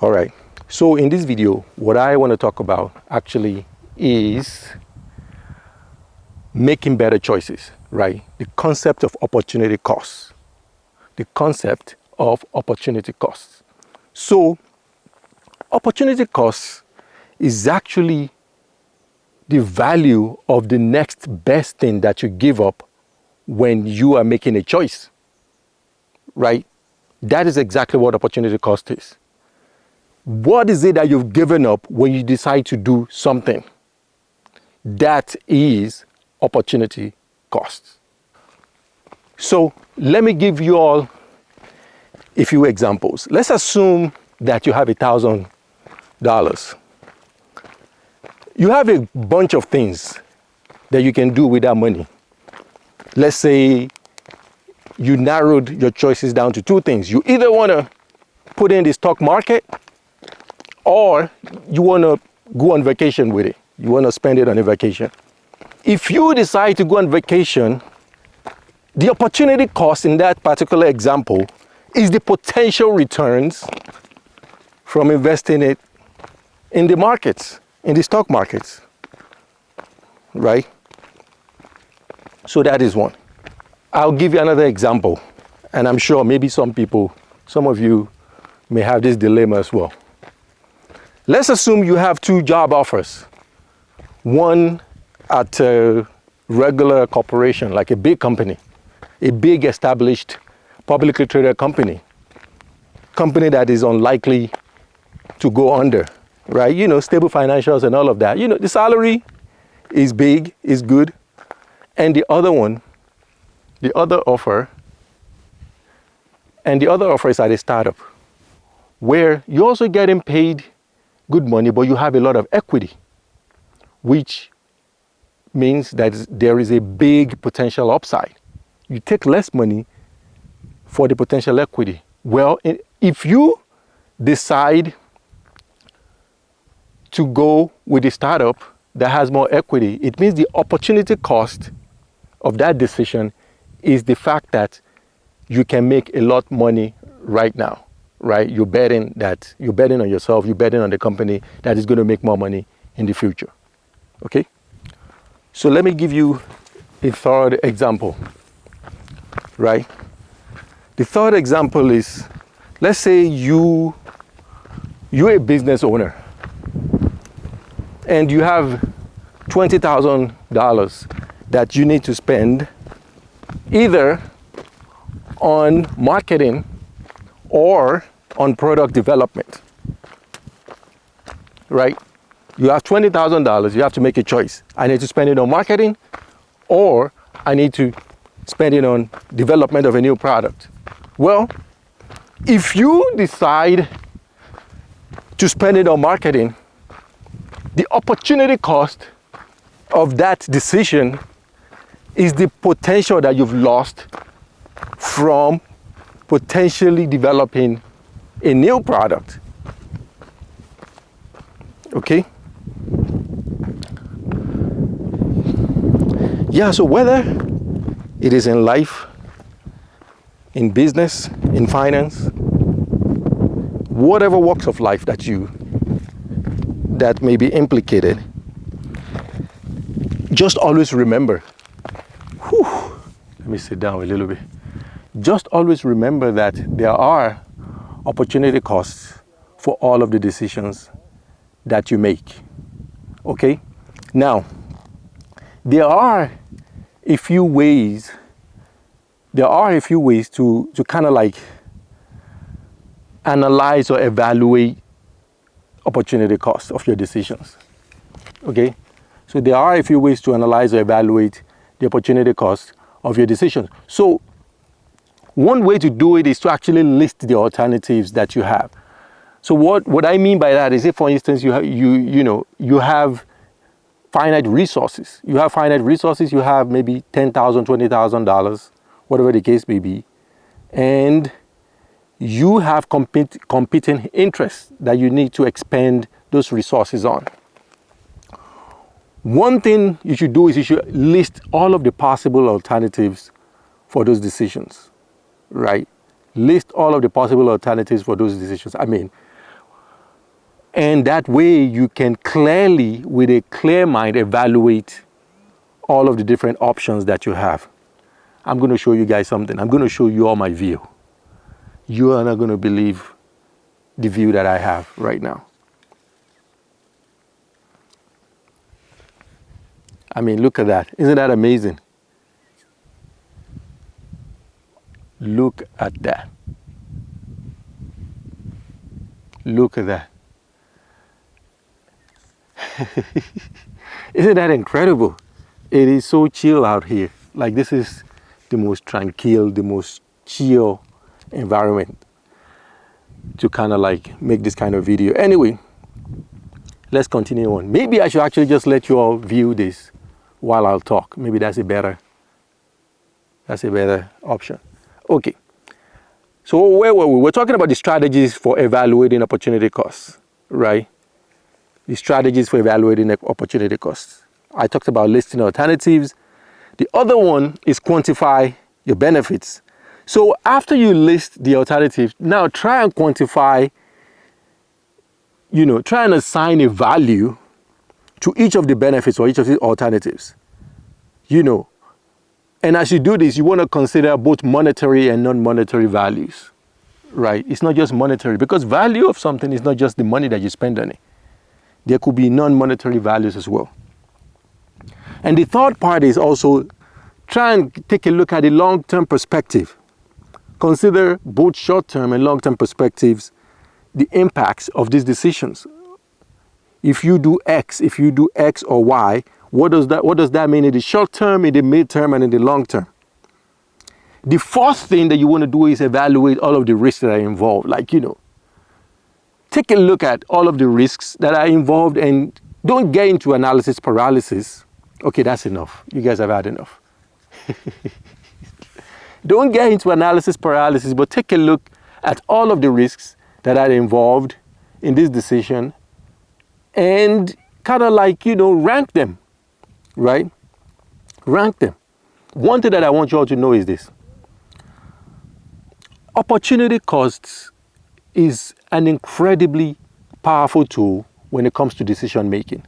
All right. So in this video, what I want to talk about actually is making better choices, right? The concept of opportunity costs. The concept of opportunity costs. So opportunity costs is actually the value of the next best thing that you give up when you are making a choice, right? That is exactly what opportunity cost is. What is it that you've given up when you decide to do something? That is opportunity cost. So let me give you all a few examples. Let's assume that you have $1,000. You have a bunch of things that you can do with that money. Let's say you narrowed your choices down to two things. You either want to put in the stock market or you want to go on vacation with it. You want to spend it on a vacation. If you decide to go on vacation, the opportunity cost in that particular example is the potential returns from investing it in the markets, in the stock markets, right? So that is one. I'll give you another example, and I'm sure maybe some of you may have this dilemma as well. Let's assume you have two job offers. One at a regular corporation, like a big company, a big established publicly traded company that is unlikely to go under, right? You know, stable financials and all of that. You know, the salary is big, is good. And the other offer is at a startup where you're also getting paid good money, but you have a lot of equity, which means that there is a big potential upside. You take less money for the potential equity. Well, if you decide to go with a startup that has more equity, it means the opportunity cost of that decision is the fact that you can make a lot of money right now, right? You're betting on yourself, you're betting on the company that is going to make more money in the future, okay? So let me give you a third example, right? The third example is, let's say you're a business owner and you have $20,000 that you need to spend either on marketing or on product development, right? You have $20,000, you have to make a choice. I need to spend it on marketing or I need to spend it on development of a new product. Well, if you decide to spend it on marketing, the opportunity cost of that decision is the potential that you've lost from potentially developing a new product. Okay? Yeah, so whether it is in life, in business, in finance, whatever walks of life that may be implicated, just always remember, let me sit down a little bit. Just always remember that there are opportunity costs for all of the decisions that you make, okay? Now, there are a few ways to kind of like analyze or evaluate opportunity costs of your decisions, okay? So there are a few ways to analyze or evaluate the opportunity cost of your decisions. So one way to do it is to actually list the alternatives that you have. So what I mean by that is, if for instance you have finite resources. You have maybe $10,000, $20,000, whatever the case may be, and you have competing interests that you need to expend those resources on. One thing you should do is you should list all of the possible alternatives for those decisions, right? List all of the possible alternatives for those decisions. I mean, And that way you can clearly, with a clear mind, evaluate all of the different options that you have. I'm going to show you guys something. I'm going to show you all my view. You are not going to believe the view that I have right now. I mean, look at that. Isn't that amazing? Look at that. Look at that. Isn't that incredible? It is so chill out here. Like, this is the most tranquil, the most chill environment to kind of like make this kind of video. Anyway, let's continue on. Maybe I should actually just let you all view this while I'll talk. Maybe that's a better option. Okay. So where were we? We're talking about the strategies for evaluating opportunity costs, right? The strategies for evaluating opportunity costs. I talked about listing alternatives. The other one is quantify your benefits. So after you list the alternatives, now try and quantify, try and assign a value to each of the benefits or each of the alternatives. And as you do this, you want to consider both monetary and non-monetary values, right? It's not just monetary, because value of something is not just the money that you spend on it. There could be non-monetary values as well. And the third part is also try and take a look at the long-term perspective. Consider both short-term and long-term perspectives, the impacts of these decisions. If you do X or Y, what does that mean in the short term, in the mid-term, and in the long term? The fourth thing that you want to do is evaluate all of the risks that are involved. Like, take a look at all of the risks that are involved and don't get into analysis paralysis. Okay, that's enough. You guys have had enough. Don't get into analysis paralysis, but take a look at all of the risks that are involved in this decision and kind of like, rank them, right? Rank them. One thing that I want you all to know is this. Opportunity costs is an incredibly powerful tool when it comes to decision making.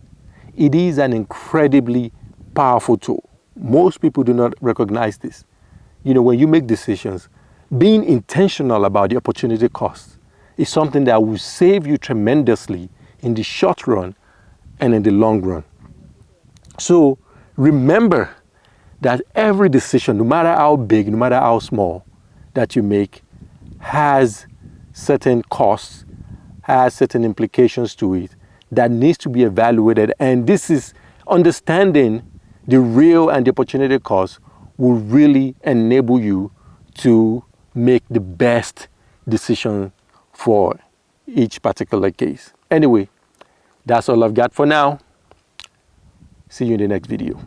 It is an incredibly powerful tool. Most people do not recognize this. When you make decisions, being intentional about the opportunity costs is something that will save you tremendously in the short run and in the long run. So remember that every decision, no matter how big, no matter how small, that you make, has certain costs, has certain implications to it that needs to be evaluated. And this is understanding the real and the opportunity costs will really enable you to make the best decision for each particular case. Anyway, that's all I've got for now. See you in the next video.